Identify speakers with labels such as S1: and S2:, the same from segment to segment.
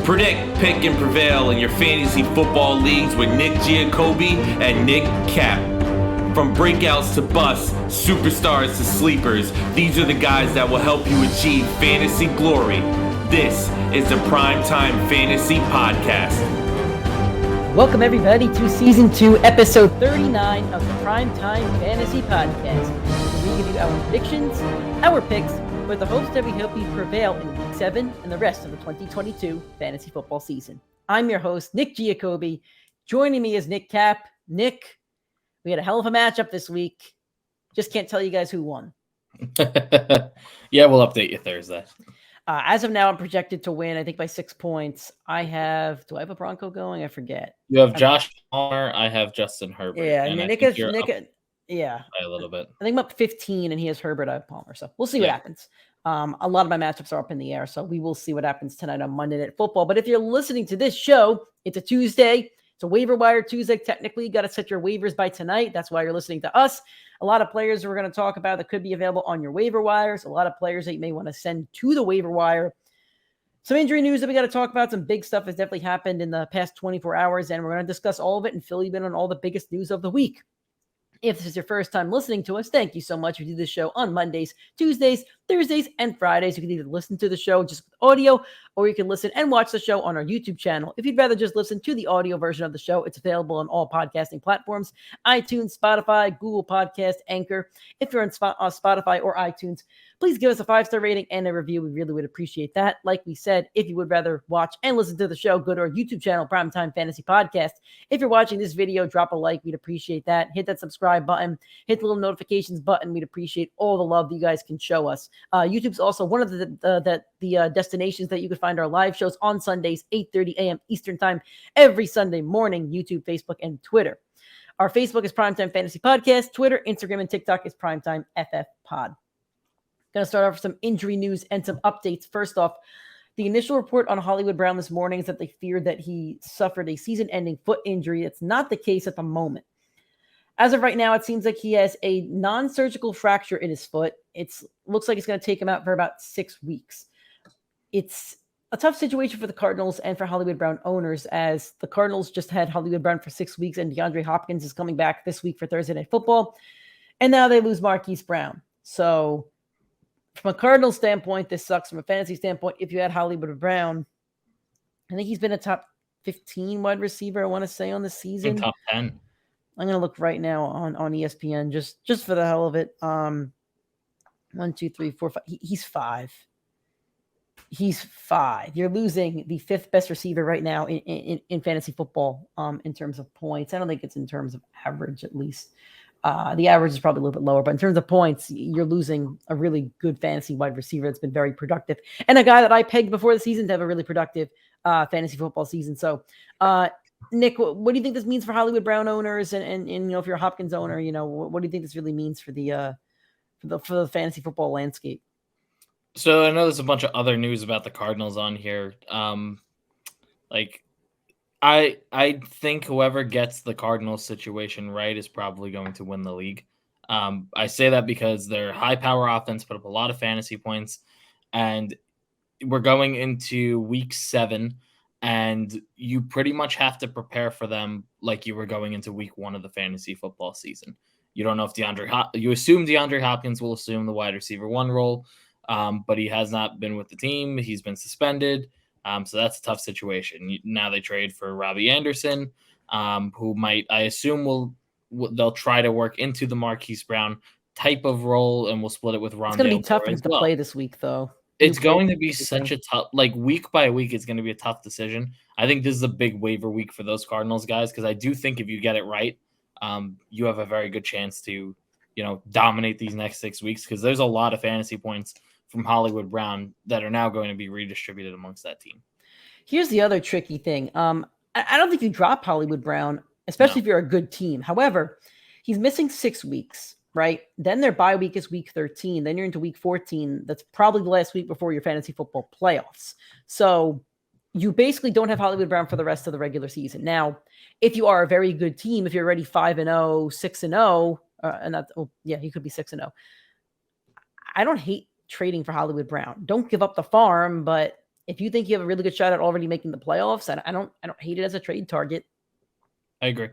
S1: Predict, pick, and prevail in your fantasy football leagues with Nick Giacobbe and Nick Cap. From breakouts to busts, superstars to sleepers, these are the guys that will help you achieve fantasy glory. This is the PrimeTime Fantasy Podcast.
S2: Welcome everybody to Season 2, Episode 39 of the PrimeTime Fantasy Podcast. We give you our predictions, our picks, with the hopes that we help you prevail in Week 7 and the rest of the 2022 fantasy football season. I'm your host, Nick Giacobbe. Joining me is Nick Cap. Nick, we had a hell of a matchup this week. Just can't tell you guys who won.
S3: Yeah, we'll update you Thursday.
S2: As of now, I'm projected to win, I think, by 6 points. Do I have a Bronco going? I forget.
S3: You have Josh Palmer. I have Justin Herbert.
S2: Yeah,
S3: and
S2: Nick yeah.
S3: By a little bit.
S2: I think I'm up 15, and he has Herbert, I have Palmer. So we'll see what happens. A lot of my matchups are up in the air, so we will see what happens tonight on Monday Night Football. But if you're listening to this show, it's a Tuesday. It's a waiver wire Tuesday. Technically, you got to set your waivers by tonight. That's why you're listening to us. A lot of players we're going to talk about that could be available on your waiver wires. A lot of players that you may want to send to the waiver wire. Some injury news that we got to talk about. Some big stuff has definitely happened in the past 24 hours, and we're going to discuss all of it and fill you in on all the biggest news of the week. If this is your first time listening to us, thank you so much. We do this show on Mondays, Tuesdays, Thursdays, and Fridays. You can either listen to the show just with audio, or you can listen and watch the show on our YouTube channel. If you'd rather just listen to the audio version of the show, it's available on all podcasting platforms, iTunes, Spotify, Google Podcast, Anchor. If you're on Spotify or iTunes, please give us a 5-star rating and a review. We really would appreciate that. Like we said, if you would rather watch and listen to the show, go to our YouTube channel, PrimeTime Fantasy Podcast. If you're watching this video, drop a like. We'd appreciate that. Hit that subscribe button. Hit the little notifications button. We'd appreciate all the love that you guys can show us. YouTube's also one of the destinations that you can find our live shows on Sundays, 8:30 a.m. Eastern Time, every Sunday morning, YouTube, Facebook, and Twitter. Our Facebook is PrimeTime Fantasy Podcast. Twitter, Instagram, and TikTok is PrimeTimeFFPod. Going to start off with some injury news and some updates. First off, the initial report on Hollywood Brown this morning is that they feared that he suffered a season-ending foot injury. It's not the case at the moment. As of right now, it seems like he has a non-surgical fracture in his foot. It looks like it's going to take him out for about 6 weeks. It's a tough situation for the Cardinals and for Hollywood Brown owners, as the Cardinals just had Hollywood Brown for 6 weeks, and Deandre Hopkins is coming back this week for Thursday Night Football. And now they lose Marquise Brown. So from a Cardinals standpoint, this sucks. From a fantasy standpoint, if you had Hollywood Brown, I think he's been a top 15 wide receiver, I want to say, on the season.
S3: Top 10.
S2: I'm going to look right now on ESPN just for the hell of it. 1, 2, 3, 4, 5. He's 5. He's 5. You're losing the 5th best receiver right now in fantasy football in terms of points. I don't think it's in terms of average, at least. The average is probably a little bit lower, but in terms of points, you're losing a really good fantasy wide receiver that's been very productive, and a guy that I pegged before the season to have a really productive fantasy football season. So, Nick, what do you think this means for Hollywood Brown owners, and if you're a Hopkins owner, what do you think this really means for the fantasy football landscape?
S3: So I know there's a bunch of other news about the Cardinals on here. I think whoever gets the Cardinals situation right is probably going to win the league. I say that because their high-power offense put up a lot of fantasy points, and we're going into Week 7, and you pretty much have to prepare for them like you were going into Week 1 of the fantasy football season. You don't know if you assume DeAndre Hopkins will assume the wide receiver 1 role, but he has not been with the team. He's been suspended. So that's a tough situation. Now they trade for Robbie Anderson, who I assume they'll try to work into the Marquise Brown type of role, and we'll split it with Rondale.
S2: It's going to be tough for him to play this week, though.
S3: It's going to be such a tough, week by week, it's going to be a tough decision. I think this is a big waiver week for those Cardinals guys, because I do think if you get it right, you have a very good chance to, dominate these next 6 weeks, because there's a lot of fantasy points from Hollywood Brown that are now going to be redistributed amongst that team.
S2: Here's the other tricky thing. I don't think you drop Hollywood Brown, especially if you're a good team. However, he's missing 6 weeks, right? Then their bye week is week 13. Then you're into week 14. That's probably the last week before your fantasy football playoffs. So you basically don't have Hollywood Brown for the rest of the regular season. Now, if you are a very good team, if you're already 5-0, 6-0, he could be 6-0. I don't hate trading for Hollywood Brown. Don't give up the farm, but if you think you have a really good shot at already making the playoffs, I don't hate it as a trade target.
S3: I agree.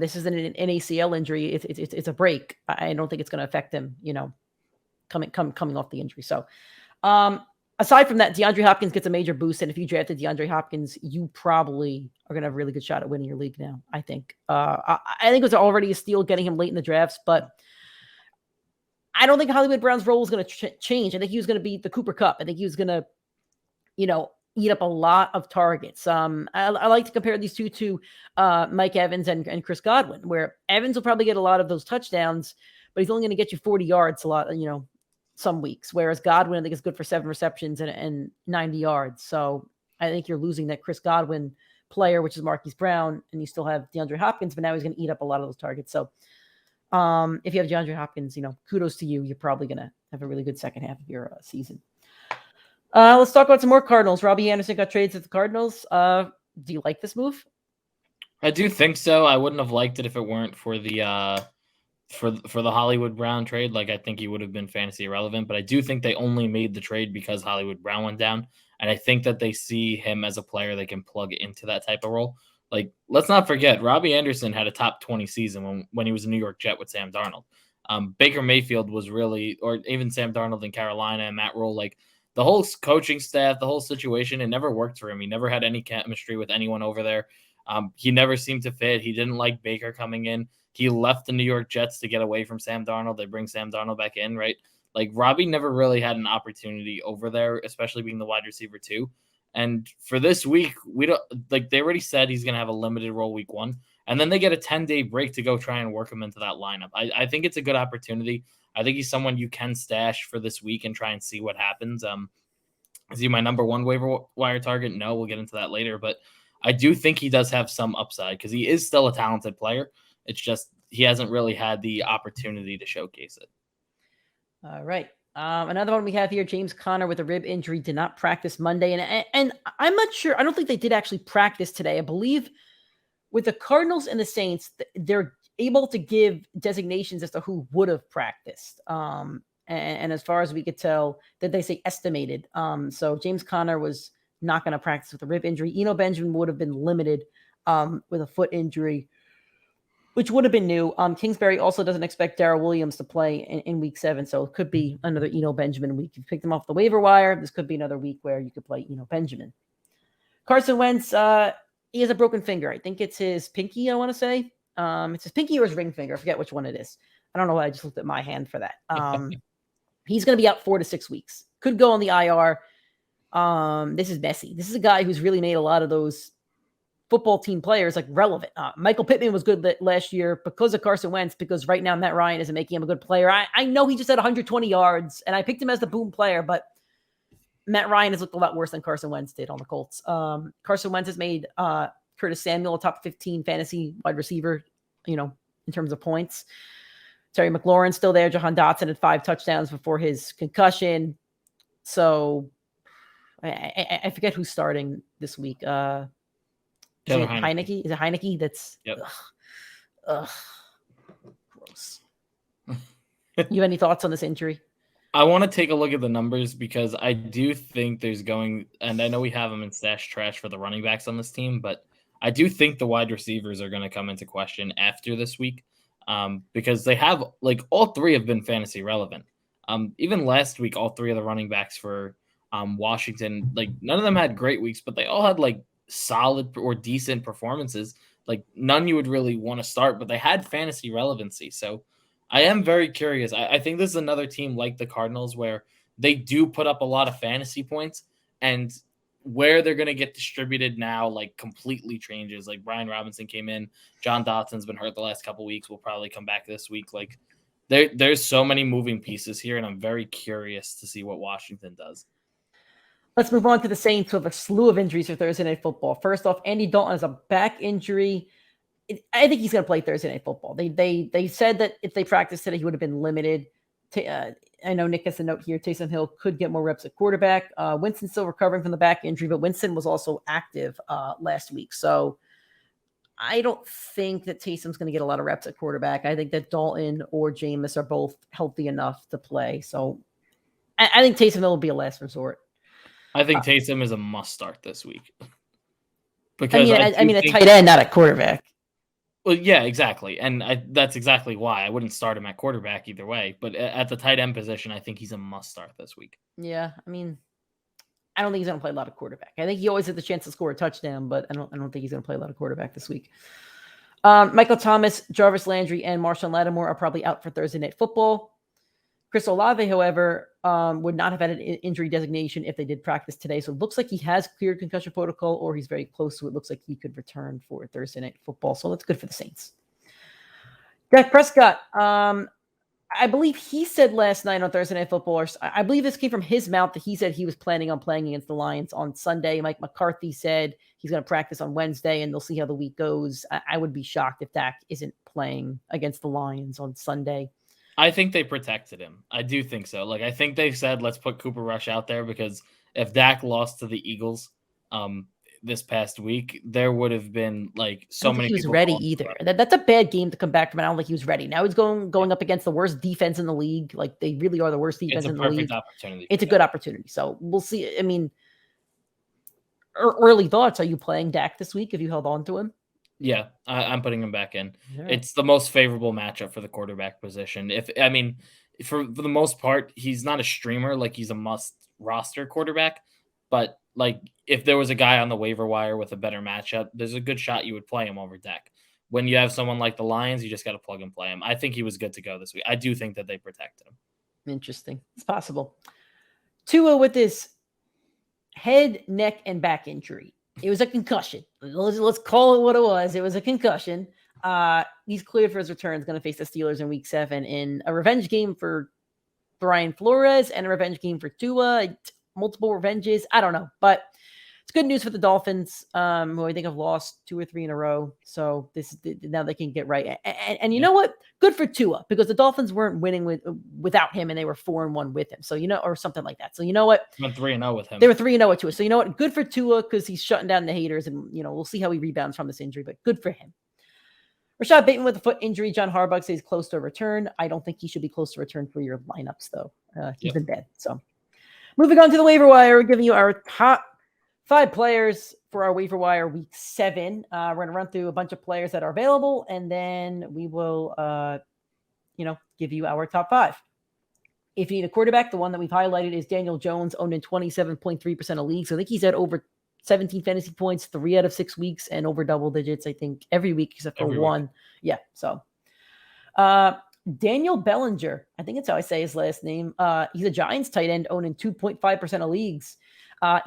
S2: This isn't an ACL injury. It's a break. I don't think it's going to affect him, coming off the injury. So, aside from that, DeAndre Hopkins gets a major boost. And if you drafted DeAndre Hopkins, you probably are going to have a really good shot at winning your league now, I think. I think it was already a steal getting him late in the drafts, but I don't think Hollywood Brown's role is going to change. I think he was going to be the Cooper Kupp. I think he was going to, eat up a lot of targets. I like to compare these two to Mike Evans and Chris Godwin, where Evans will probably get a lot of those touchdowns, but he's only going to get you 40 yards a lot, some weeks. Whereas Godwin, I think, is good for 7 receptions and 90 yards. So I think you're losing that Chris Godwin player, which is Marquise Brown, and you still have DeAndre Hopkins, but now he's going to eat up a lot of those targets. So if you have DeAndre Hopkins, kudos to you. You're probably going to have a really good second half of your season. Let's talk about some more Cardinals. Robbie Anderson got trades at the Cardinals. Do you like this move?
S3: I do think so. I wouldn't have liked it if it weren't for the for the Hollywood Brown trade. Like, I think he would have been fantasy irrelevant, but I do think they only made the trade because Hollywood Brown went down. And I think that they see him as a player they can plug into that type of role. Like, let's not forget, Robbie Anderson had a top 20 season when he was a New York Jet with Sam Darnold. Baker Mayfield was really, or even Sam Darnold in Carolina and Matt Rule, like, the whole coaching staff, the whole situation, it never worked for him. He never had any chemistry with anyone over there. He never seemed to fit. He didn't like Baker coming in. He left the New York Jets to get away from Sam Darnold. They bring Sam Darnold back in, right? Like, Robbie never really had an opportunity over there, especially being the wide receiver too. And for this week, we don't, like, they already said he's going to have a limited role week 1. And then they get a 10-day break to go try and work him into that lineup. I think it's a good opportunity. I think he's someone you can stash for this week and try and see what happens. Is he my number 1 waiver wire target? No, we'll get into that later. But I do think he does have some upside because he is still a talented player. It's just he hasn't really had the opportunity to showcase it.
S2: All right. Another one we have here, James Conner with a rib injury, did not practice Monday. And I'm not sure. I don't think they did actually practice today. I believe with the Cardinals and the Saints, they're able to give designations as to who would have practiced. And as far as we could tell, that they say estimated. So James Conner was not going to practice with a rib injury. Eno Benjamin would have been limited with a foot injury, which would have been new. Kingsbury also doesn't expect Darrell Williams to play in week 7. So it could be another Eno Benjamin week. You picked him off the waiver wire. This could be another week where you could play Eno Benjamin. Carson Wentz, he has a broken finger. I think it's his pinky, I want to say. It's his pinky or his ring finger. I forget which one it is. I don't know why I just looked at my hand for that. He's going to be out 4 to 6 weeks. Could go on the IR. This is messy. This is a guy who's really made a lot of those football team players like relevant. Michael Pittman was good last year because of Carson Wentz, because right now Matt Ryan isn't making him a good player. I know he just had 120 yards, and I picked him as the boom player, but Matt Ryan has looked a lot worse than Carson Wentz did on the Colts. Carson Wentz has made Curtis Samuel a top 15 fantasy wide receiver, in terms of points. Terry McLaurin still there. Jahan Dotson had 5 touchdowns before his concussion. So I forget who's starting this week. Is it Heineke? Is it Heineke? That's
S3: yep.
S2: Gross. You have any thoughts on this injury?
S3: I want to take a look at the numbers because I do think there's going, and I know we have them in stash trash for the running backs on this team, but I do think the wide receivers are going to come into question after this week. Because they have, like, all 3 have been fantasy relevant. Even last week, all 3 of the running backs for Washington, like, none of them had great weeks, but they all had, like, solid or decent performances. Like, none you would really want to start, but they had fantasy relevancy. So I am very curious. I think this is another team like the Cardinals where they do put up a lot of fantasy points, and where they're going to get distributed now, like, completely changes. Like, Brian Robinson came in. John Dotson's been hurt the last couple of weeks. Will probably come back this week. Like, there's so many moving pieces here, and I'm very curious to see what Washington does.
S2: Let's move on to the Saints, who have a slew of injuries for Thursday Night Football. First off, Andy Dalton has a back injury. I think he's going to play Thursday Night Football. They said that if they practiced today, he would have been limited. I know Nick has a note here. Taysom Hill could get more reps at quarterback. Winston's still recovering from the back injury, but Winston was also active last week. So I don't think that Taysom's going to get a lot of reps at quarterback. I think that Dalton or Jameis are both healthy enough to play. So I think Taysom Hill will be a last resort.
S3: I think Taysom is a must start this week. Because
S2: I mean, a tight end, not a quarterback.
S3: Well, yeah, exactly. And that's exactly why I wouldn't start him at quarterback either way. But at the tight end position, I think he's a must start this week.
S2: Yeah, I mean, I don't think he's going to play a lot of quarterback. I think he always has the chance to score a touchdown, but I don't think he's going to play a lot of quarterback this week. Michael Thomas, Jarvis Landry, and Marshawn Lattimore are probably out for Thursday Night Football. Chris Olave, however, would not have had an injury designation if they did practice today. So it looks like he has cleared concussion protocol, or he's very close to it. Looks like he could return for Thursday Night Football. So that's good for the Saints. Dak Prescott, I believe he said last night on Thursday Night Football, or I believe this came from his mouth, that he said he was planning on playing against the Lions on Sunday. Mike McCarthy said he's going to practice on Wednesday, and they'll see how the week goes. I would be shocked if Dak isn't playing against the Lions on Sunday.
S3: I think they protected him. I do think so. Like, I think they said, let's put Cooper Rush out there, because if Dak lost to the Eagles this past week, there would have been like so many.
S2: He was ready either. That's a bad game to come back from. I don't think he was ready. Now he's going up against the worst defense in the league. Like, they really are the worst defense in the league. It's a good opportunity. So we'll see. I mean, early thoughts. Are you playing Dak this week if you held on to him?
S3: Yeah, I'm putting him back in.
S2: Yeah.
S3: It's the most favorable matchup for the quarterback position. For the most part, he's not a streamer. Like, he's a must roster quarterback. But like, if there was a guy on the waiver wire with a better matchup, there's a good shot you would play him over Dak. When you have someone like the Lions, you just got to plug and play him. I think he was good to go this week. I do think that they protected him.
S2: Interesting. It's possible. Tua with this head, neck, and back injury. It was a concussion. Let's call it what it was. It was a concussion. He's cleared for his return. He's going to face the Steelers in Week 7 in a revenge game for Brian Flores and a revenge game for Tua. Multiple revenges. I don't know, but it's good news for the Dolphins, who I think have lost 2 or 3 in a row. So now they can get right. And you know what? Good for Tua, because the Dolphins weren't winning without him, and they were 4-1 with him. So, or something like that. So you know what?
S3: Went 3-0 with him.
S2: They were 3-0 with Tua. So you know what? Good for Tua, because he's shutting down the haters, and we'll see how he rebounds from this injury. But good for him. Rashad Bateman with a foot injury. John Harbaugh says close to a return. I don't think he should be close to return for your lineups, though. He's been bad. So moving on to the waiver wire, we're giving you our top 5 players for our waiver wire Week 7. We're going to run through a bunch of players that are available, and then we will, give you our top 5. If you need a quarterback, the one that we've highlighted is Daniel Jones, owned in 27.3% of leagues. I think he's had over 17 fantasy points 3 out of 6 weeks, and over double digits, I think, every week except for one. Yeah. So, Daniel Bellinger, I think that's how I say his last name. He's a Giants tight end, owned in 2.5% of leagues.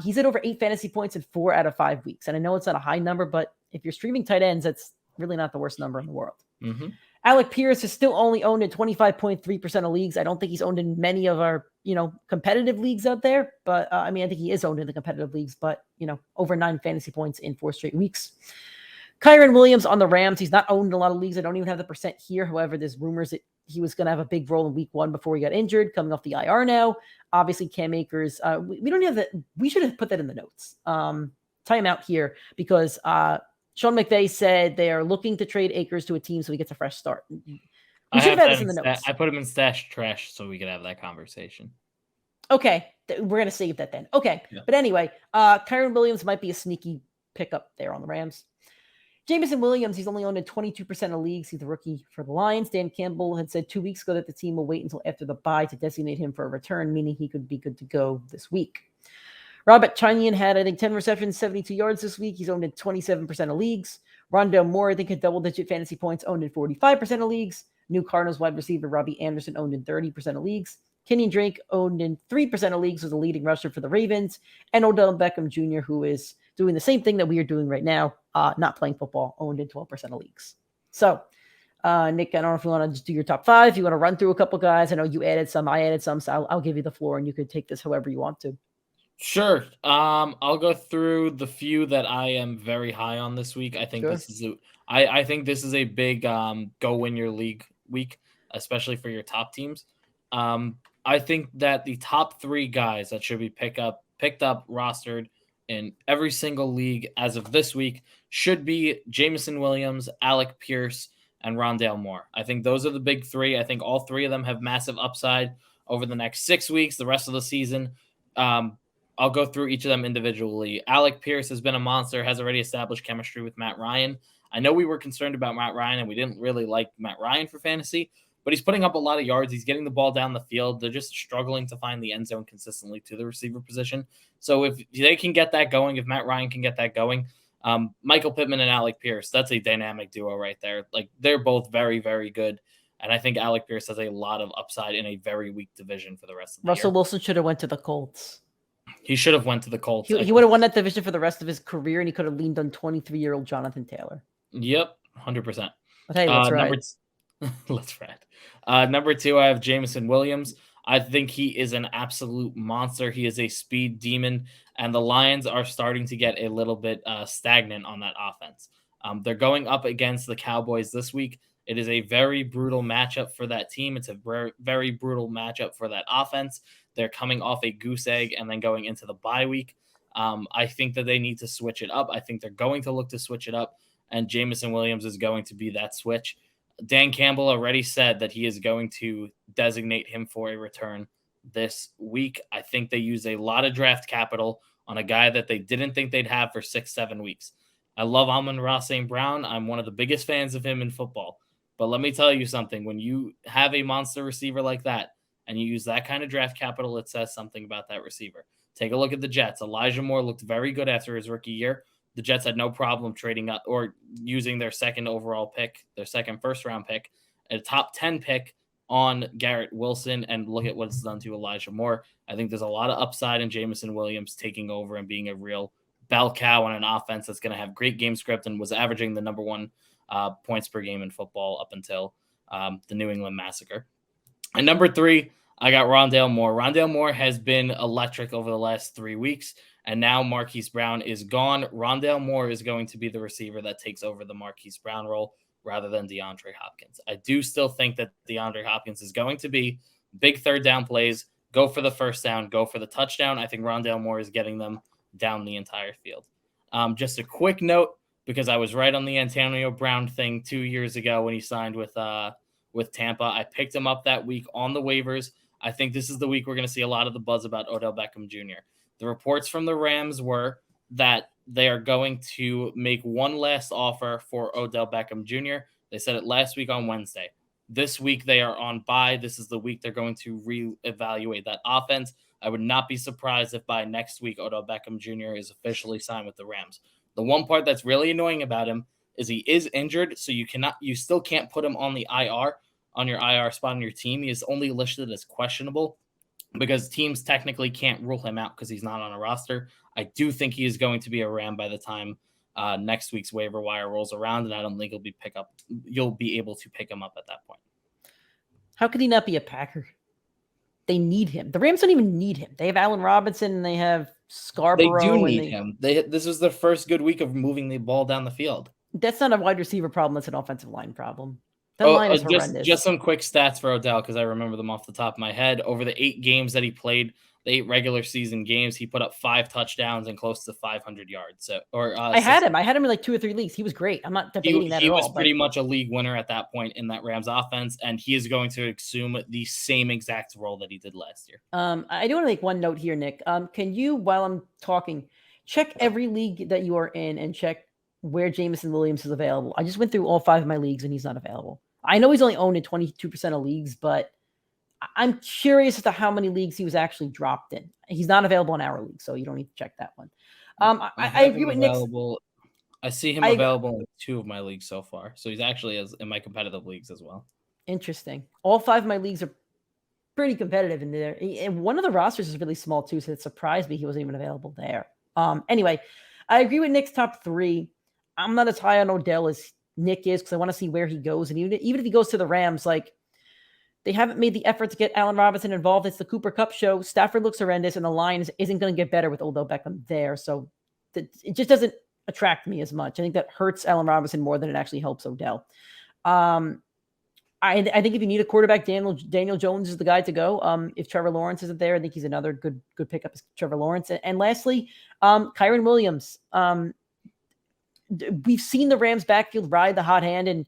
S2: He's at over 8 fantasy points in 4 out of 5 weeks. And I know it's not a high number, but if you're streaming tight ends, that's really not the worst number in the world.
S3: Mm-hmm.
S2: Alec Pierce is still only owned in 25.3% of leagues. I don't think he's owned in many of our, competitive leagues out there. But I think he is owned in the competitive leagues, but, over 9 fantasy points in 4 straight weeks. Kyron Williams on the Rams. He's not owned in a lot of leagues. I don't even have the percent here. However, there's rumors that he was going to have a big role in Week 1 before he got injured, coming off the IR now. Obviously, Cam Akers. We don't have that. We should have put that in the notes. Time out here, because Sean McVay said they are looking to trade Akers to a team so he gets a fresh start. We should have had this in the notes.
S3: I put him in stash trash so we could have that conversation.
S2: Okay. We're going to save that then. Okay. Yeah. But anyway, Kyron Williams might be a sneaky pickup there on the Rams. Jameson Williams, he's only owned in 22% of leagues. He's the rookie for the Lions. Dan Campbell had said 2 weeks ago that the team will wait until after the bye to designate him for a return, meaning he could be good to go this week. Robert Tonyan had, I think, 10 receptions, 72 yards this week. He's owned in 27% of leagues. Rondale Moore, I think, had double-digit fantasy points, owned in 45% of leagues. New Cardinals wide receiver Robbie Anderson owned in 30% of leagues. Kenyon Drake owned in 3% of leagues, was the leading rusher for the Ravens. And Odell Beckham Jr., who is doing the same thing that we are doing right now, not playing football, owned in 12% of leagues. So, Nick, I don't know if you want to just do your top 5. You want to run through a couple guys. I know you added some, I added some, so I'll give you the floor, and you could take this however you want to.
S3: Sure. I'll go through the few that I am very high on this week. I think I think this is a big go win your league week, especially for your top teams. I think that the top 3 guys that should be picked up, rostered in every single league as of this week should be Jameson Williams, Alec Pierce, and Rondale Moore. I think those are the big 3. I think all 3 of them have massive upside over the next 6 weeks, the rest of the season. I'll go through each of them individually. Alec Pierce has been a monster, has already established chemistry with Matt Ryan. I know we were concerned about Matt Ryan, and we didn't really like Matt Ryan for fantasy, but he's putting up a lot of yards. He's getting the ball down the field. They're just struggling to find the end zone consistently to the receiver position. So if they can get that going, if Matt Ryan can get that going, Michael Pittman and Alec Pierce, that's a dynamic duo right there. Like, they're both very, very good. And I think Alec Pierce has a lot of upside in a very weak division for the rest of the
S2: Russell
S3: year.
S2: Wilson should have went to the Colts.
S3: He should have went to the Colts.
S2: He would have won that division for the rest of his career, and he could have leaned on 23-year-old Jonathan Taylor.
S3: Yep, 100%.
S2: I'll tell you what's right.
S3: Let's ride. Number 2, I have Jameson Williams. I think he is an absolute monster. He is a speed demon, and the Lions are starting to get a little bit stagnant on that offense. They're going up against the Cowboys this week. It is a very brutal matchup for that team. It's a very, very brutal matchup for that offense. They're coming off a goose egg and then going into the bye week. I think that they need to switch it up. I think they're going to look to switch it up, and Jameson Williams is going to be that switch. Dan Campbell already said that he is going to designate him for a return this week. I think they use a lot of draft capital on a guy that they didn't think they'd have for 6-7 weeks. I love Amon-Ra St. Brown. I'm one of the biggest fans of him in football. But let me tell you something. When you have a monster receiver like that and you use that kind of draft capital, it says something about that receiver. Take a look at the Jets. Elijah Moore looked very good after his rookie year. The Jets had no problem trading up or using their second overall pick, their second first-round pick, a top 10 pick on Garrett Wilson, and look at what it's done to Elijah Moore. I think there's a lot of upside in Jameson Williams taking over and being a real bell cow on an offense that's going to have great game script and was averaging the number 1 points per game in football up until the New England Massacre. And number 3, I got Rondale Moore. Rondale Moore has been electric over the last 3 weeks, and now Marquise Brown is gone. Rondale Moore is going to be the receiver that takes over the Marquise Brown role rather than DeAndre Hopkins. I do still think that DeAndre Hopkins is going to be big third down plays, go for the first down, go for the touchdown. I think Rondale Moore is getting them down the entire field. Just a quick note, because I was right on the Antonio Brown thing 2 years ago when he signed with Tampa. I picked him up that week on the waivers. I think this is the week we're going to see a lot of the buzz about Odell Beckham Jr. The reports from the Rams were that they are going to make one last offer for Odell Beckham Jr. They said it last week on Wednesday. This week they are on bye. This is the week they're going to reevaluate that offense. I would not be surprised if by next week Odell Beckham Jr. is officially signed with the Rams. The one part that's really annoying about him is he is injured, so you still can't put him on the IR, on your IR spot on your team. He is only listed as questionable because teams technically can't rule him out because he's not on a roster. I do think he is going to be a Ram by the time next week's waiver wire rolls around, and I don't think you'll be able to pick him up at that point.
S2: How could he not be a Packer? They need him. The Rams don't even need him. They have Allen Robinson and they have Scarborough.
S3: They do need him. This was their first good week of moving the ball down the field.
S2: That's not a wide receiver problem. That's an offensive line problem. That line is horrendous.
S3: Just some quick stats for Odell, because I remember them off the top of my head. Over the 8 games that he played, the 8 regular season games, he put up 5 touchdowns and close to 500 yards. I had him in like 2 or 3 leagues. He was great. I'm not debating that at all. He was pretty much a league winner at that point in that Rams offense, and he is going to assume the same exact role that he did last year.
S2: I do want to make one note here, Nick. Can you, while I'm talking, check every league that you are in and check where Jameson Williams is available? I just went through all 5 of my leagues and he's not available. I know he's only owned in 22% of leagues, but I'm curious as to how many leagues he was actually dropped in. He's not available in our league, so you don't need to check that one. I agree with Nick.
S3: I see him available in 2 of my leagues so far, so he's actually in my competitive leagues as well.
S2: Interesting. All 5 of my leagues are pretty competitive in there, and one of the rosters is really small too, so it surprised me he wasn't even available there. Anyway, I agree with Nick's top 3. I'm not as high on Odell as Nick is because I want to see where he goes. And even if he goes to the Rams, like, they haven't made the effort to get Allen Robinson involved. It's the Cooper Kupp show. Stafford looks horrendous, and the line isn't going to get better with Odell Beckham there. So it just doesn't attract me as much. I think that hurts Allen Robinson more than it actually helps Odell. I think if you need a quarterback, Daniel Jones is the guy to go. If Trevor Lawrence isn't there, I think he's another good pickup is Trevor Lawrence. And lastly, Kyron Williams. We've seen the Rams backfield ride the hot hand and,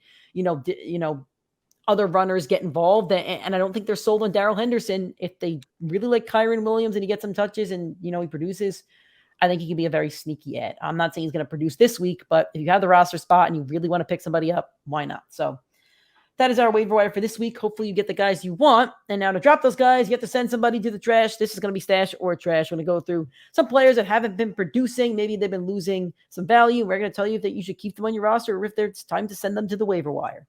S2: other runners get involved. And I don't think they're sold on Darrell Henderson. If they really like Kyron Williams and he gets some touches and, he produces, I think he can be a very sneaky ad. I'm not saying he's going to produce this week, but if you have the roster spot and you really want to pick somebody up, why not? So that is our waiver wire for this week. Hopefully you get the guys you want. And now to drop those guys, you have to send somebody to the trash. This is going to be stash or trash. We're going to go through some players that haven't been producing. Maybe they've been losing some value. We're going to tell you that you should keep them on your roster or if it's time to send them to the waiver wire.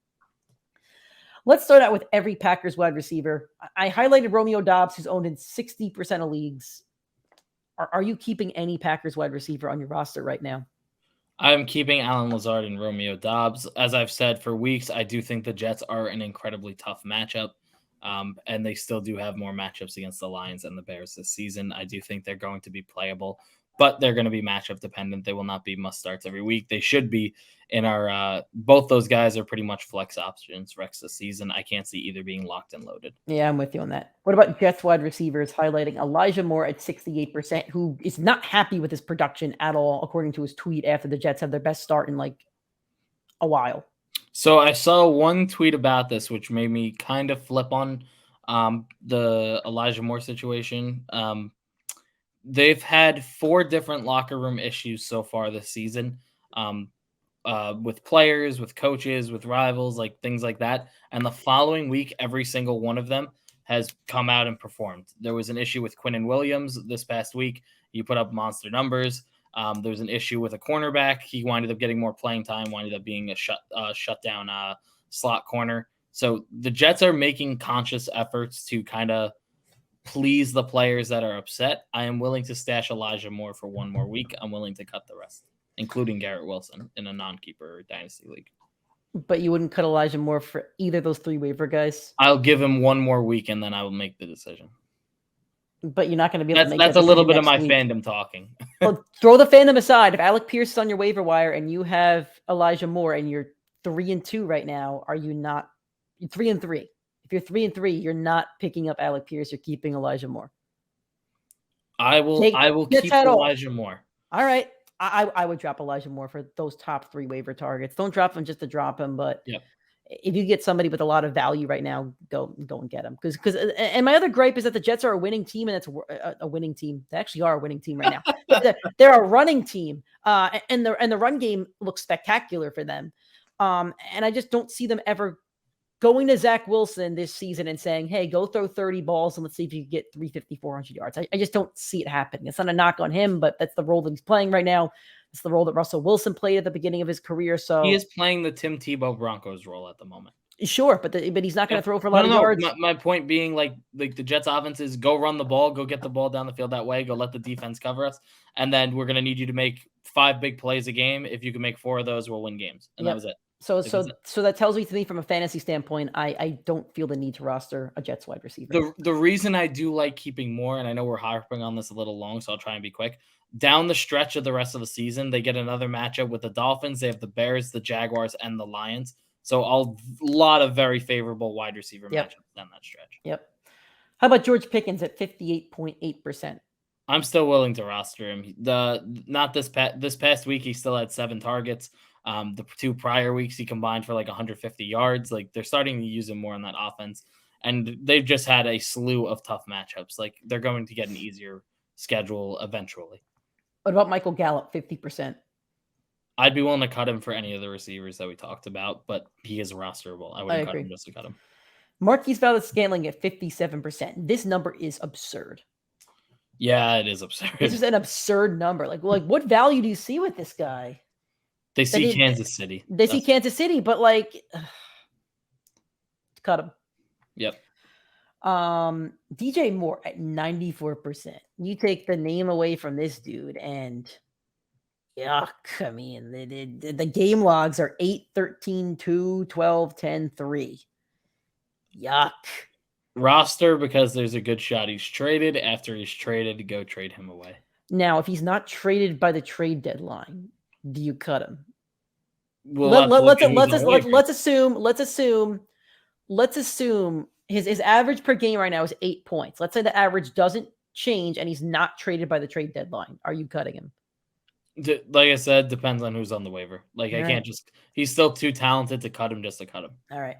S2: Let's start out with every Packers wide receiver. I highlighted Romeo Dobbs, who's owned in 60% of leagues. Are you keeping any Packers wide receiver on your roster right now?
S3: I'm keeping Allen Lazard and Romeo Dobbs. As I've said for weeks, I do think the Jets are an incredibly tough matchup, and they still do have more matchups against the Lions and the Bears this season. I do think they're going to be playable, but they're going to be matchup dependent. They will not be must starts every week. They should be in our both those guys are pretty much flex options for this season. I can't see either being locked and loaded.
S2: Yeah, I'm with you on that. What about Jets wide receivers, highlighting Elijah Moore at 68%, who is not happy with his production at all, according to his tweet after the Jets had their best start in like a while.
S3: So I saw one tweet about this, which made me kind of flip on the Elijah Moore situation. They've had 4 different locker room issues so far this season, with players, with coaches, with rivals, like things like that. And the following week, every single one of them has come out and performed. There was an issue with Kyron Williams this past week. He put up monster numbers. There was an issue with a cornerback. He winded up getting more playing time, winded up being a shutdown slot corner. So the Jets are making conscious efforts to kind of please the players that are upset. I am willing to stash Elijah Moore for one more week. I'm willing to cut the rest, including Garrett Wilson in a non-keeper dynasty league.
S2: But you wouldn't cut Elijah Moore for either of those 3 waiver guys?
S3: I'll give him one more week, and then I will make the decision.
S2: But you're not going to be able to make
S3: that's
S2: that
S3: a little bit of
S2: decision
S3: my
S2: next week.
S3: fandom talking.
S2: Well, throw the fandom aside. If Alec Pierce is on your waiver wire and you have Elijah Moore and you're 3-2 right now, are you not? You're 3-3. If you're 3-3, you're not picking up Alec Pierce. You're keeping Elijah Moore.
S3: I will keep Elijah Moore.
S2: All right. I would drop Elijah Moore for those top 3 waiver targets. Don't drop him just to drop him, but if you get somebody with a lot of value right now, go and get him. Because and my other gripe is that the Jets are a winning team, and it's a winning team. They actually are a winning team right now. They're a running team, and the run game looks spectacular for them. And I just don't see them ever going to Zach Wilson this season and saying, hey, go throw 30 balls and let's see if you can get 350, 400 yards. I just don't see it happening. It's not a knock on him, but that's the role that he's playing right now. It's the role that Russell Wilson played at the beginning of his career. So
S3: he is playing the Tim Tebow Broncos role at the moment.
S2: Sure, but he's not going to throw for a lot of yards.
S3: My point being, like the Jets offense is go run the ball, go get the ball down the field that way, go let the defense cover us, and then we're going to need you to make 5 big plays a game. If you can make 4 of those, we'll win games. And that was it.
S2: So that tells me, to me, from a fantasy standpoint, I don't feel the need to roster a Jets wide receiver.
S3: The reason I do like keeping more, and I know we're harping on this a little long, so I'll try and be quick. Down the stretch of the rest of the season, they get another matchup with the Dolphins. They have the Bears, the Jaguars, and the Lions. So a lot of very favorable wide receiver matchups down that stretch.
S2: Yep. How about George Pickens at 58.8%?
S3: I'm still willing to roster him. This past week, he still had 7 targets. The 2 prior weeks, he combined for like 150 yards. Like they're starting to use him more on that offense, and they've just had a slew of tough matchups. Like they're going to get an easier schedule eventually.
S2: What about Michael Gallup, 50%?
S3: I'd be willing to cut him for any of the receivers that we talked about, but he is rosterable. I wouldn't cut him just to cut him.
S2: Marquise Valdes-Scantling at 57%. This number is absurd.
S3: Yeah, it is absurd.
S2: This is an absurd number. Like what value do you see with this guy?
S3: They see Kansas City.
S2: They see Kansas City, but like, cut him.
S3: Yep.
S2: DJ Moore at 94%. You take the name away from this dude, and yuck. I mean, the game logs are 8, 13, 2, 12, 10, 3. Yuck.
S3: Roster because there's a good shot he's traded. After he's traded, go trade him away.
S2: Now, if he's not traded by the trade deadline, do you cut him?
S3: Well,
S2: let's assume his average per game right now is 8 points. Let's say the average doesn't change and he's not traded by the trade deadline. Are you cutting him?
S3: Like I said, depends on who's on the waiver. Like I can't just. He's still too talented to cut him just to cut him.
S2: All right.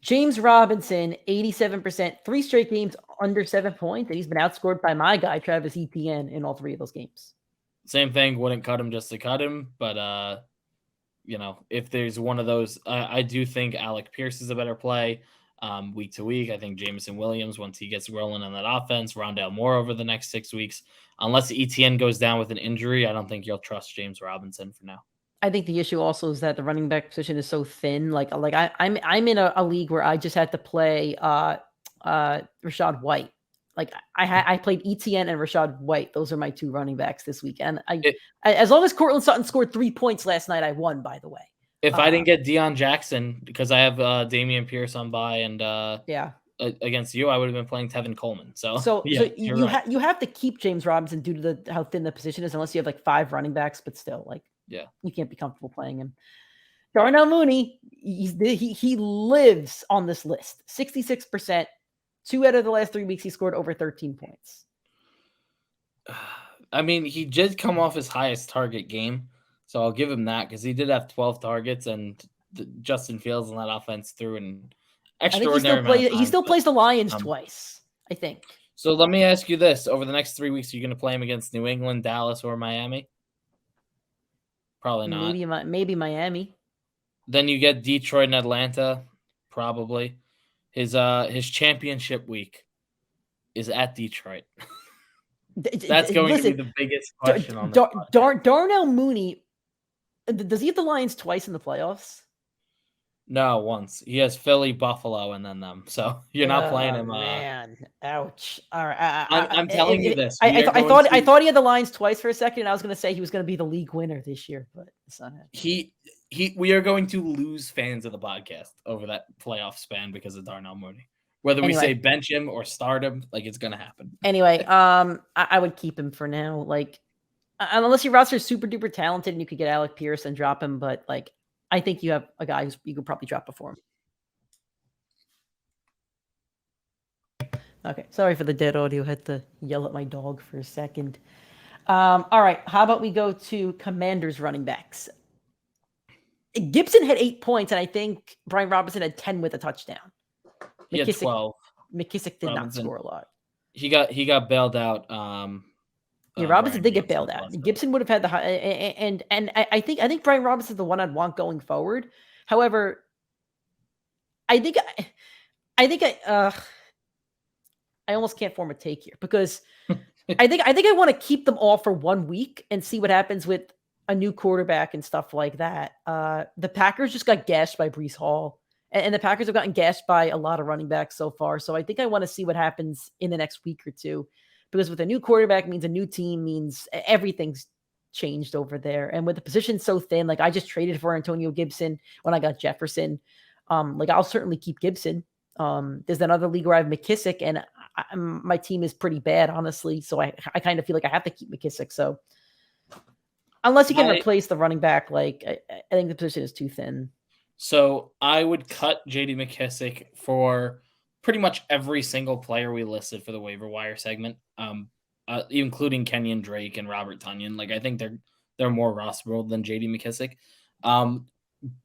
S2: James Robinson, 87%, 3 straight games under 7 points, and he's been outscored by my guy, Travis Etienne, in all 3 of those games.
S3: Same thing, wouldn't cut him just to cut him, but if there's one of those, I do think Alec Pierce is a better play week to week. I think Jameson Williams, once he gets rolling on that offense, Rondale Moore over the next 6 weeks. Unless Etienne goes down with an injury, I don't think you'll trust James Robinson for now.
S2: I think the issue also is that the running back position is so thin. Like I'm in a league where I just had to play Rachaad White. Like I played Etienne and Rachaad White. Those are my 2 running backs this weekend. As long as Cortland Sutton scored 3 points last night, I won. By the way,
S3: if I didn't get Deion Jackson because I have Dameon Pierce on bye and against you, I would have been playing Tevin Coleman. So
S2: you have to keep James Robinson due to how thin the position is, unless you have like 5 running backs. But still, you can't be comfortable playing him. Darnell Mooney, he lives on this list. 66%. 2 out of the last 3 weeks, he scored over 13 points.
S3: I mean, he did come off his highest target game, so I'll give him that because he did have 12 targets, and Justin Fields in that offense threw an extraordinary amount of time.
S2: He still plays the Lions twice, I think.
S3: So let me ask you this. Over the next 3 weeks, are you going to play him against New England, Dallas, or Miami? Probably not.
S2: Maybe Miami.
S3: Then you get Detroit and Atlanta, probably. His championship week is at Detroit. That's going to be the biggest question on the
S2: Darnell Mooney, does he have the Lions twice in the playoffs?
S3: No, once. He has Philly, Buffalo, and then them. So you're not playing him.
S2: Man, ouch. All right,
S3: I'm telling you this.
S2: I thought he had the Lions twice for a second, and I was going to say he was going to be the league winner this year, but it's not happening.
S3: We are going to lose fans of the podcast over that playoff span because of Darnell Mooney. Whether we say bench him or start him, it's going to happen.
S2: Anyway, I would keep him for now. Unless your roster is super duper talented and you could get Alec Pierce and drop him, but I think you have a guy you could probably drop before him. Okay, sorry for the dead audio. I had to yell at my dog for a second. All right, how about we go to Commanders running backs? Gibson had 8 points, and I think Brian Robinson had 10 with a touchdown.
S3: He had 12.
S2: McKissick did not score a lot.
S3: He got bailed out.
S2: Robinson did get bailed out. Gibson would have had the high, and I think Brian Robinson is the one I'd want going forward. However, I almost can't form a take here because I think I want to keep them all for 1 week and see what happens with a new quarterback and stuff like that. The Packers just got gashed by Breece Hall, and the Packers have gotten gashed by a lot of running backs so far. So I think I want to see what happens in the next week or two, because with a new quarterback means a new team, means everything's changed over there. And with the position so thin, I just traded for Antonio Gibson when I got Jefferson. I'll certainly keep Gibson. There's another league where I have McKissick, and my team is pretty bad, honestly. So I kind of feel like I have to keep McKissick. So unless you can replace the running back, I think the position is too thin.
S3: So I would cut J.D. McKissick for pretty much every single player we listed for the waiver wire segment, including Kenyon Drake and Robert Tonyan. I think they're more rosterable than J.D. McKissick.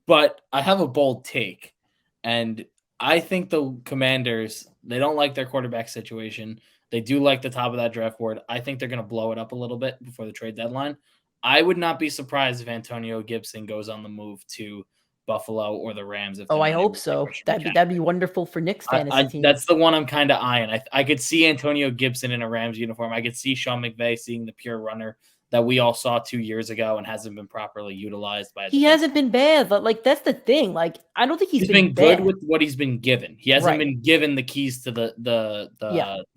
S3: But I have a bold take, and I think the Commanders, they don't like their quarterback situation. They do like the top of that draft board. I think they're going to blow it up a little bit before the trade deadline. I would not be surprised if Antonio Gibson goes on the move to Buffalo or the Rams.
S2: I hope so. That'd be wonderful for Nick's fantasy team.
S3: That's the one I'm kind of eyeing. I could see Antonio Gibson in a Rams uniform. I could see Sean McVay seeing the pure runner that we all saw 2 years ago and hasn't been properly utilized by.
S2: He hasn't been bad, but that's the thing. I don't think he's
S3: been
S2: bad.
S3: Good with what he's been given. He hasn't been given the keys to the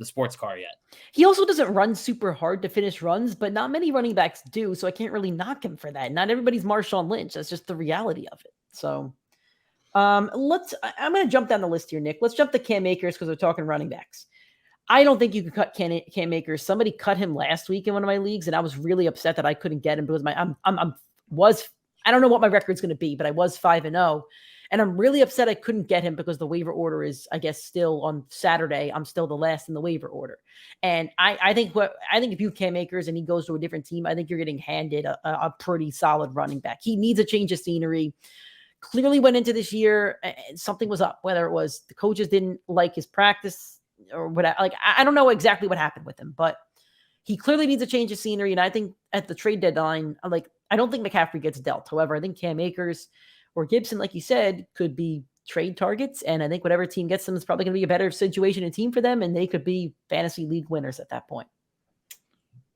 S3: sports car yet.
S2: He also doesn't run super hard to finish runs, but not many running backs do. So I can't really knock him for that. Not everybody's Marshawn Lynch. That's just the reality of it. So I'm going to jump down the list here, Nick. Let's jump to Cam Akers because we're talking running backs. I don't think you could cut Cam Akers. Somebody cut him last week in one of my leagues, and I was really upset that I couldn't get him because I don't know what my record's going to be, but I was 5-0, and I'm really upset I couldn't get him because the waiver order is, I guess, still on Saturday. I'm still the last in the waiver order, and I think if you Cam Akers and he goes to a different team, I think you're getting handed a pretty solid running back. He needs a change of scenery. clearly went into this year and something was up, whether it was the coaches didn't like his practice or whatever. Like, I don't know exactly what happened with him, but he clearly needs a change of scenery. And I think at the trade deadline, I don't think McCaffrey gets dealt. However, I think Cam Akers or Gibson, like you said, could be trade targets. And I think whatever team gets them is probably going to be a better situation and team for them. And they could be fantasy league winners at that point.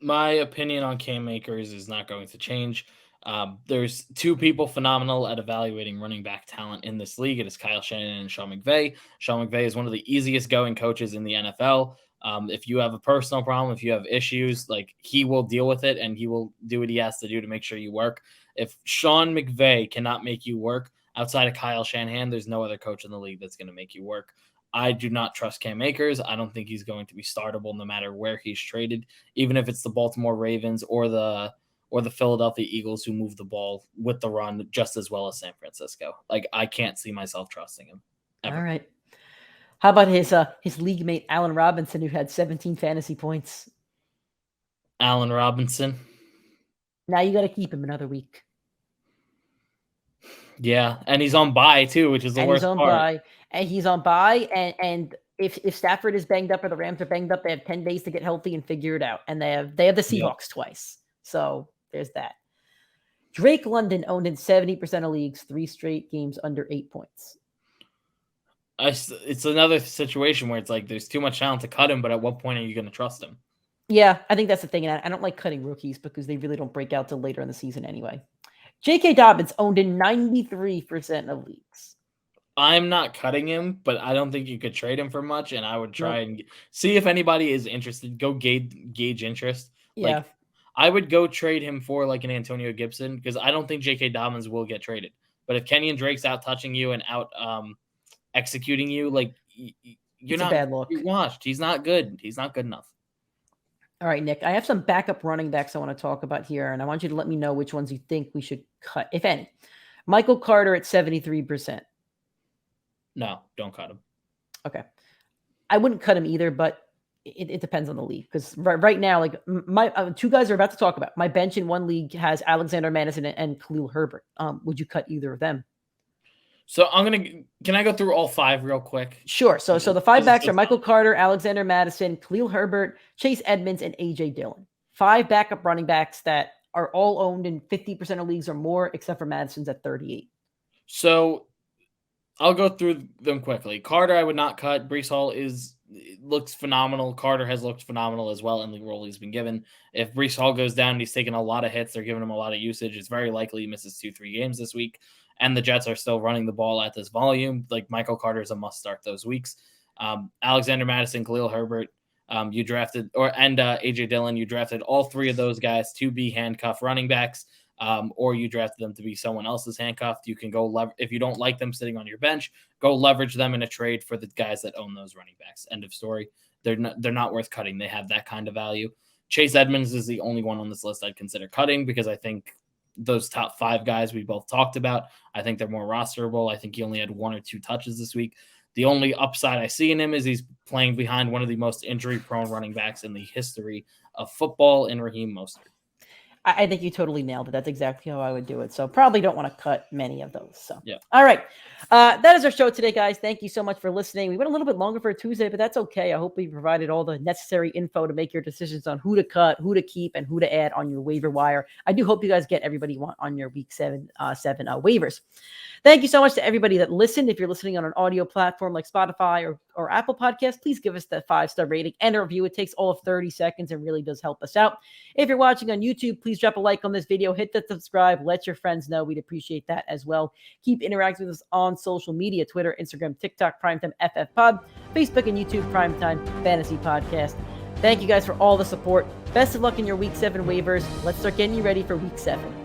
S3: My opinion on Cam Akers is not going to change. There's two people phenomenal at evaluating running back talent in this league. It is Kyle Shanahan and Sean McVay. Sean McVay is one of the easiest going coaches in the NFL. If you have a personal problem, if you have issues, like, he will deal with it and he will do what he has to do to make sure you work. If Sean McVay cannot make you work outside of Kyle Shanahan, there's no other coach in the league that's going to make you work. I do not trust Cam Akers. I don't think he's going to be startable no matter where he's traded, even if it's the Baltimore Ravens or the Philadelphia Eagles, who move the ball with the run just as well as San Francisco. Like, I can't see myself trusting him ever.
S2: All right. How about his league mate, Allen Robinson, who had 17 fantasy points?
S3: Allen Robinson.
S2: Now you got to keep him another week.
S3: Yeah, and he's on bye too, which is the worst part.
S2: He's on bye, and if Stafford is banged up or the Rams are banged up, they have 10 days to get healthy and figure it out. And they have the Seahawks twice. So there's that. Drake London owned in 70% of leagues, 3 straight games under 8 points.
S3: It's another situation where it's like there's too much talent to cut him, but at what point are you going to trust him?
S2: Yeah, I think that's the thing. And I don't like cutting rookies because they really don't break out till later in the season anyway. J.K. Dobbins owned in 93% of leagues.
S3: I'm not cutting him, but I don't think you could trade him for much, and I would try and see if anybody is interested. Go gauge interest.
S2: Yeah.
S3: Like, I would go trade him for like an Antonio Gibson, because I don't think J.K. Dobbins will get traded. But if Kenyon Drake's out touching you and out executing you, like, you're not
S2: bad look.
S3: You're washed. He's not good. He's not good enough.
S2: All right, Nick, I have some backup running backs I want to talk about here, and I want you to let me know which ones you think we should cut, if any. Michael Carter at 73%.
S3: No, don't cut him.
S2: Okay. I wouldn't cut him either, but it depends on the league. Because right now, like, my 2 guys are about to talk about. My bench in one league has Alexander Madison and Khalil Herbert. Would you cut either of them?
S3: So can I go through all 5 real quick?
S2: Sure. So the 5 backs are Michael Carter, Alexander Madison, Khalil Herbert, Chase Edmonds, and A.J. Dillon. 5 backup running backs that are all owned in 50% of leagues or more, except for Madison's at 38.
S3: So I'll go through them quickly. Carter, I would not cut. Breece Hall looks phenomenal. Carter has looked phenomenal as well in the role he's been given. If Breece Hall goes down and he's taking a lot of hits, they're giving him a lot of usage. It's very likely he misses 2-3 games this week. And the Jets are still running the ball at this volume. Like, Michael Carter is a must start those weeks. Alexander Madison, Khalil Herbert, you drafted, and A.J. Dillon, you drafted all 3 of those guys to be handcuff running backs, or you drafted them to be someone else's handcuffed. You can go if you don't like them sitting on your bench, go leverage them in a trade for the guys that own those running backs. End of story. They're not worth cutting. They have that kind of value. Chase Edmonds is the only one on this list I'd consider cutting, because I think those top 5 guys we both talked about, I think they're more rosterable. I think he only had 1 or 2 touches this week. The only upside I see in him is he's playing behind one of the most injury-prone running backs in the history of football in Raheem Mostert.
S2: I think you totally nailed it. That's exactly how I would do it. So probably don't want to cut many of those. So,
S3: yeah.
S2: All right. That is our show today, guys. Thank you so much for listening. We went a little bit longer for a Tuesday, but that's okay. I hope we provided all the necessary info to make your decisions on who to cut, who to keep, and who to add on your waiver wire. I do hope you guys get everybody you want on your week 7 waivers. Thank you so much to everybody that listened. If you're listening on an audio platform like Spotify or Apple Podcasts, please give us that 5-star rating and a review. It takes all of 30 seconds and really does help us out. If you're watching on YouTube, please drop a like on this video, hit the subscribe, let your friends know. We'd appreciate that as well. Keep interacting with us on social media, Twitter, Instagram, TikTok, PrimeTimeFFPod, Facebook and YouTube, Primetime Fantasy Podcast. Thank you guys for all the support. Best of luck in your week 7 waivers. Let's start getting you ready for week 7.